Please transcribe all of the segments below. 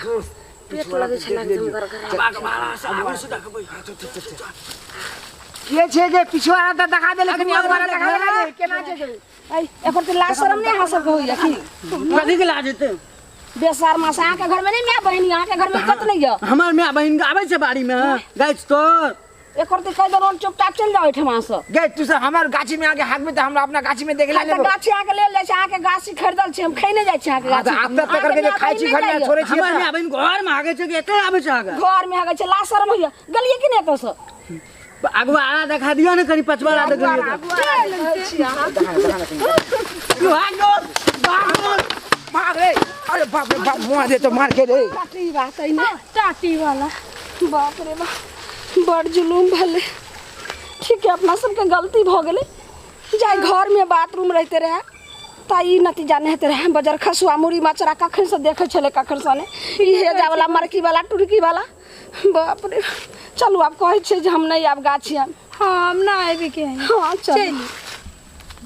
पेट लगे छला एकदम गरगर बाग मारा से आगु से देखबै के छे जे पिछवाड़ा त दिखा देले कि आगवाड़ा दिखा देले केना छे आई एकर त लाज शरम नहीं हसब होइया की कथि के लाज हेते बेसार मासा के घर में नहीं मैं बहन यहाँ के घर में कत नहीं है हमर माय बहिन आबै छै बाड़ी में गाछ तोर एकर त कह दरोन चुपचाप चल जाओ ठमा से गे तू से हमर गाछी में आके हाकबे त हमरा अपना गाछी में देख ले त गाछी आके ले ले छै आके गाछी खरीदल छै हम खैने जाय छै आके गाछी आप त करके जे खाइ छी घर में छोड़े छी हमर माय बहिन घर में आगे छै कि एते आबै छै आगे घर में आगे छै लाज शरम होइया गलिए कि नहीं तो से आगुआड़ा दिखा दियो ने कनी पछवाड़ा दिखा भाग रे अरे बाप रे बाप मुआ दे तो मार के रे टाटी बात है ना टाटी वाला बाप रे बाप बड़ जुलूम भले ठीक है अपना सबके गलती भ गेले जाय घर में बाथरूम रहते रहे ताई नतीजा नहीं हेते रहे बजर खसुआ मुड़ी मचरा कखन से देखे छले कखन से ने ई हेजा वाला मरकी वाला टुरकी वाला बाप रे चलू आप कहे छे जे हम नहीं आब गाछी हम ना आबे के हां चल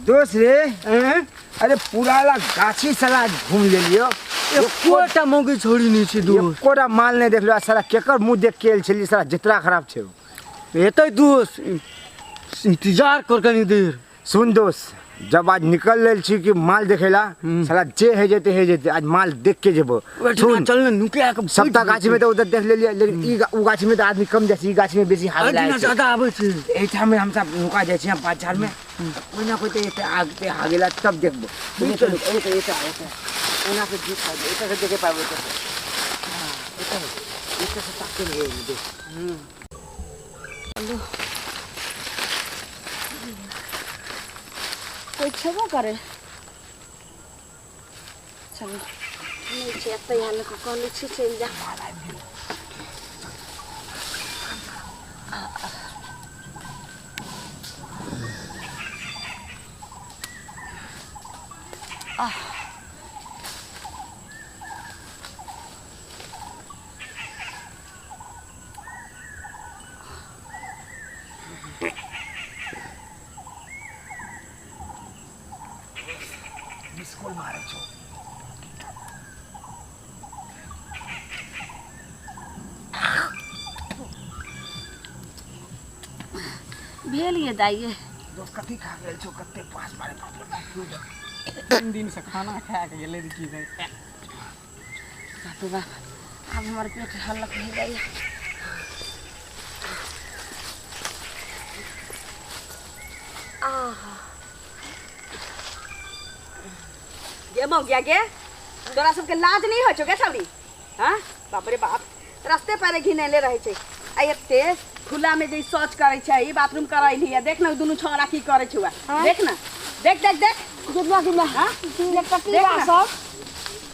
दोस्त रे अरे पूरा गाछी साला घूम ले लियो कोटा मौगी छोड़ी नहीं छी दू कोरा माल नहीं देख लो साला केकर मुंह देख के छली साला जितना खराब छे एतै दोस्त इंतजार कर कनी देर सुन दोस्त जब आज निकल लेल छी कि माल देखेला साला जे है जेते आज माल देख के जेबो सुन चल न नुके के सबटा गाछी में तो उधर देख लेलिए लेकिन ई उ गाछी में तो आदमी कम जाय ई गाछी में बेसी हाल लागे छै ज्यादा आबै छै एठा में हम सब नुका जाय छी बाजार में कोई ना कोई तो एते आग पे हागेला तब देखबो चलो एते ओना से जीत पाबो एते से देखे पाबो हां एते से ताके नहीं दे हेलो कोई छेबो करे चल नहीं छे त यहाँ को कोन छी चल जा स्कूल मारे छो भेलिए दाइए दोस्त कथी खा गेल छो कते पास मारे प्रॉब्लम 3 दिन से खाना खा के गेले रे की नहीं बाप रे बाप अब हमारे पेट हल्लक नहीं जाइए ये मौगिया के तोरा सबके लाज नहीं हो छो के सबरी हां बाप रे बाप रास्ते पर घिनेले रहे छै आ एते खुला में जे शौच करे छै ई बाथरूम कराई लिया देख ना दुनु छोरा की करे छुआ देख ना देख देख देख गुदवा की हां ये कटी सब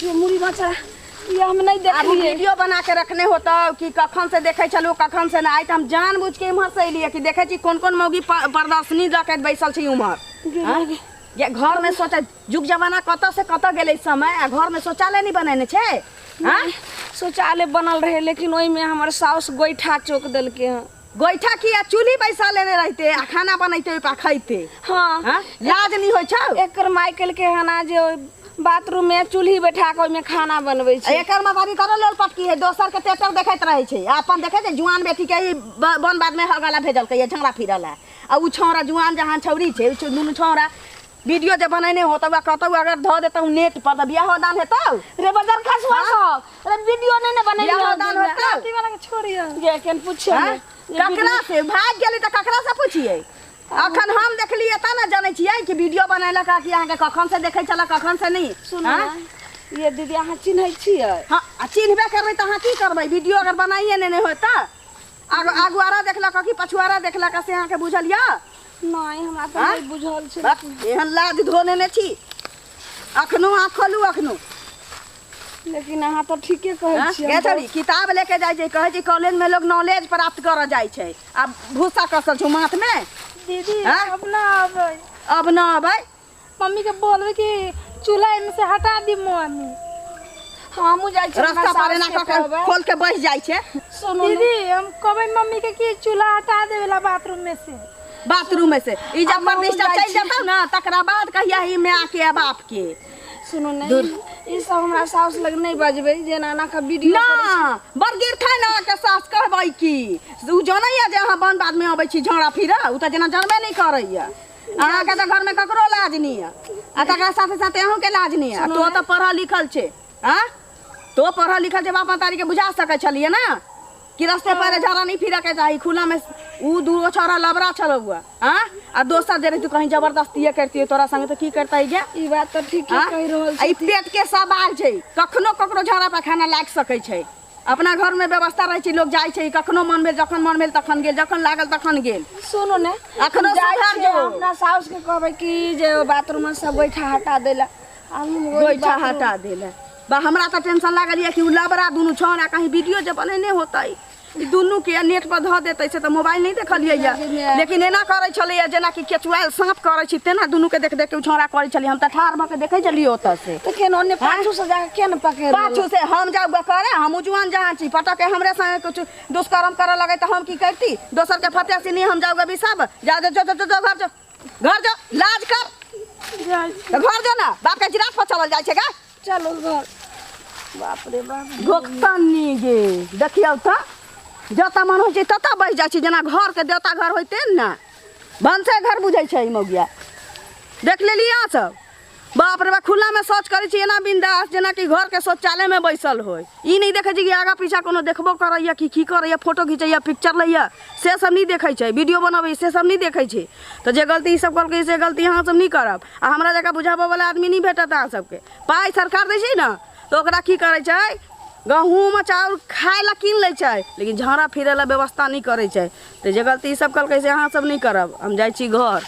ये मुड़ी मचरा ये हम नहीं देखलिए वीडियो बना के रखने होता कि कखन से देखे चलो कखन से ना आई त हम जानबूझ के इमहर से लिए कि देखे छी कोन कोन मौगी प्रदर्शनी रखे बैसल छी उमहर ये घर में सोचा जुग जमाना कत से कत गेले समय आ घर में शौचालय नहीं बनेने छे हां शौचालय बनल रहे लेकिन ओई में हमर साउस गोइठा चोक देल के गोइठा की आ चूल्ही बैसा लेने रहते आ खाना बनैते पा खैते हां लाज नहीं होय छौ एकर माइकल के हना जे बाथरूम में चूल्ही बैठा के ओई में खाना बनबै छै एकर मातारी करल लोल पटकी है दोसर के ट्रैक्टर देखैत रहे छै अपन देखे छै जुआन बेटी के बन बाद में हगाला भेजल के झंगड़ा फिरल है आ उ छौरा जुआन जहां छौरी छै दुनु छौरा वीडियो जे बनैने होतौ कहतौ अगर ध देतौ नेट पर त बियाह दान हेतौ रे बजर खसवा सब रे वीडियो नहीं ने बनैले बियाह दान होतौ की वाला के छोड़िए ये केन पूछे ककरा से भाग गेली त ककरा से पूछिए अखन हम देखलिए त ना जानै छियै कि वीडियो बनैला का कि अहाँ के कखन से देखै छला कखन से नहीं सुन ये दीदी अहाँ चिन्है छियै हां चिन्हबे करबै त अहाँ की करबै वीडियो अगर बनाइए नहीं होता आगुआरा देखला कि पछुआरा देखला से अहाँ के बुझलिया नहीं हमरा त नहीं बुझल छै एहन लाज धोने ने छी अखनो आ खोलू अखनो लेकिन अहाँ तो ठीके कहै छियै के छड़ी किताब लेके जाय छै कहै छै कॉलेज में लोग नॉलेज प्राप्त कर जाय छै अब भूसा कसल छ माथ में दीदी अब ना आबै अब ना आबै मम्मी के बोलबे कि चूल्हा में से हटा दी मम्मी हमू जाय छै रास्ता पर ना खोल के बैठ जाय छै सुनो दीदी हम कहबै मम्मी के कि चूल्हा हटा देवेला बाथरूम में से ई जब प्रतिष्ठा चल जाता ना तकरा बाद कहिया ही में आके बाप के सुनो नहीं ई सब हमरा साउस लग नहीं बजबै जे नाना का वीडियो ना बड़ गिर था ना के सास कहबै की उ जनैया जे अहाँ बन बाद में अबै छी झगड़ा फिरा उ त जना जनबे नहीं करैया अहाँ के त घर में ककरो लाज नहीं है आ तकरा साथे साथे अहूँ के लाज नहीं है तो त पढ़ल लिखल छे हां तो पढ़ल लिखल छे बाप तारी के बुझा सकै छलिए ना कि रास्ते पर झगड़ा नहीं फिरा के चाही खुला में उ दूगो छोरा लबरा छलो हुआ हां आ दोसर जे रही तू कहीं जबरदस्ती करती है तोरा संग त की करतै गे ई बात तो ठीक है कहि रहल आई पेट के सवाल छै कखनो ककरो झगड़ा पैखाना लाग सकै छै अपना घर में व्यवस्था रहे छै लोग जाय छै कखनो मन भेल जखन मन भेल तखन गेल जखन लागल तखन गेल सुनो ने अखनो सुधार जो अपना साउस के कहबै कि जे बाथरूम में सब बैठा हटा देला गोइठा हटा देला बा हमरा त टेंशन लागल है कि उ लबरा दुनु छोरा कहीं वीडियो जे बनेने होतै ई दुनु के नेट पर ध देतै से त मोबाइल नहीं देखलियै या लेकिन एना करै छलै जेना कि केचुआल सांप करै छी तेना दुनु के देख देख के छोरा करै छली हम त ठार भ के देखै छलियै ओत से तो केन ओने पाछू से जाके केन पकड़ पाछू से हम जाऊ करे हम जुआन जहाँ छी पटक के हमरे संगे कुछ दुष्कर्म करे लगे तो हम की करती दोसर के फते से नहीं हम जाऊ भी सब जा जो जो जो घर जो लाज कर घर जो ना बाप के जिराफ पर चलल जाय छै गा चलो घर बाप रे बाप घोकतनी गे देखियौ त जता मन होइ छै तता बहि जाइ छै जेना घर के देवता घर होइते ना भनसे घर बुझै छै मौगिया देख लेलिए अहाँ सब बाप रे बा खुला में शौच करे छी एना बिंदास जेना कि घर के शौचालय में बैसल होय ई नहीं देखे छी कि आगा पीछा कोनो देखबो करैया कि करैया फोटो खींचैया पिक्चर लैया से सब नहीं देखे छै वीडियो बनबै से सब नहीं देखे छै तो जे गलती ई सब करके से गलती अहाँ सब नहीं करब आ हमरा जगह बुझाबो वाला आदमी नहीं भेटत अहाँ सबके पाई सरकार दै छै ना तो ओकरा की करे छै गहूम चाउर खाए ला कीन ले छै लेकिन झगड़ा फिरे ला व्यवस्था नहीं करे छै तो जे गलती ई सब करके से अहाँ सब नहीं करब हम जाइ छी घर।